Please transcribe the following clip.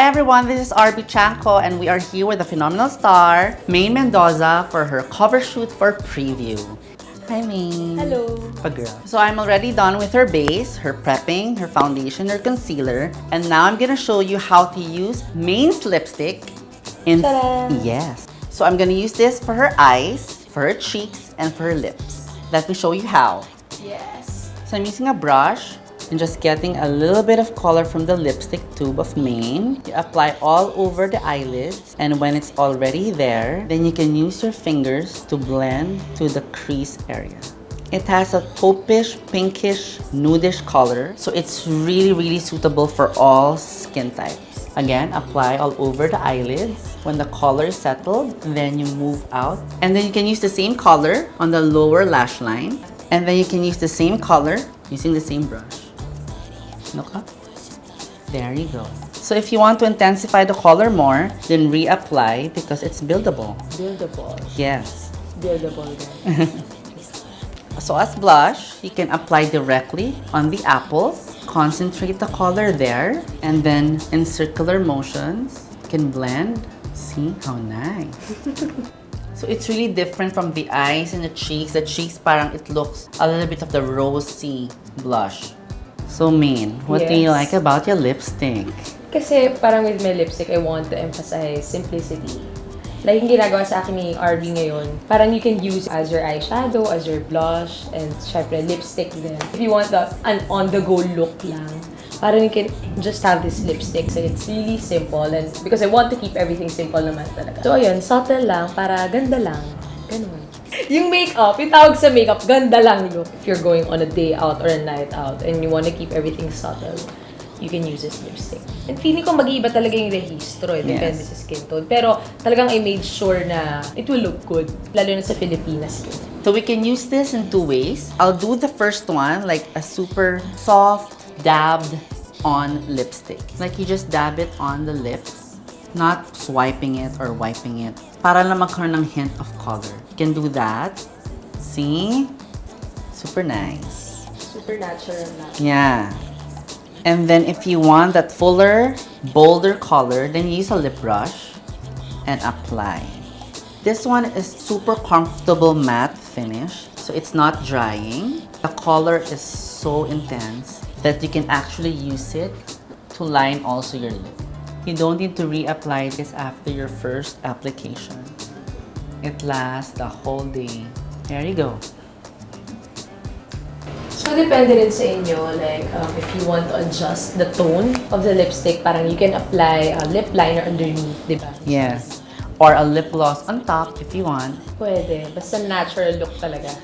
Hi everyone, this is RB Chanco and we are here with the phenomenal star, Maine Mendoza, for her cover shoot for Preview. Hi Maine. Hello. Pag-girl. So I'm already done with her base, her prepping, her foundation, her concealer, and now I'm gonna show you how to use Maine's lipstick in... Ta-da! Yes. So I'm gonna use this for her eyes, for her cheeks, and for her lips. Let me show you how. Yes. So I'm using a brush and just getting a little bit of color from the lipstick tube of Maine. You apply all over the eyelids, and when it's already there, then you can use your fingers to blend to the crease area. It has a taupish, pinkish, nudish color, so it's really suitable for all skin types. Again, apply all over the eyelids. When the color is settled, then you move out. And then you can use the same color on the lower lash line. And then you can use the same color using the same brush. Look up. There you go. So if you want to intensify the color more, then reapply because it's buildable. Buildable. Yes. Buildable guys. So as blush, you can apply directly on the apples. Concentrate the color there. And then in circular motions, you can blend. See how nice. So it's really different from the eyes and the cheeks. The cheeks parang it looks a little bit of the rosy blush. So Maine, what do you Yes. like about your lipstick? Kasi parang with my lipstick, I want to emphasize simplicity. Like yung ginagawa sa akin ni RB ngayon, parang you can use as your eyeshadow, as your blush, and syempre lipstick din. If you want an on-the-go look lang, parang you can just have this lipstick. So it's really simple, and because I want to keep everything simple naman talaga. So ayun, subtle lang, para ganda lang. Ganun. Yung makeup, yung tawag sa makeup, ganda lang look. If you're going on a day out or a night out and you want to keep everything subtle, you can use this lipstick. And feeling ko mag-iiba talaga yung rehistro, depende sa skin tone. Pero talagang I made sure na it will look good, lalo na sa Filipinas skin. So we can use this in two ways. I'll do the first one, like a super soft, dabbed on lipstick. Like you just dab it on the lips, not swiping it or wiping it. Para lang magkaroon ng hint of color. You can do that. See? Super nice. Super natural na. Yeah. And then if you want that fuller, bolder color, then use a lip brush and apply. This one is super comfortable matte finish, so it's not drying. The color is so intense that you can actually use it to line also your lip. You don't need to reapply this after your first application. It lasts the whole day. There you go. So, depende rin sa inyo, like, if you want to adjust the tone of the lipstick, parang you can apply a lip liner underneath, di ba? Yes. Or a lip gloss on top if you want. Pwede. Basta natural look talaga.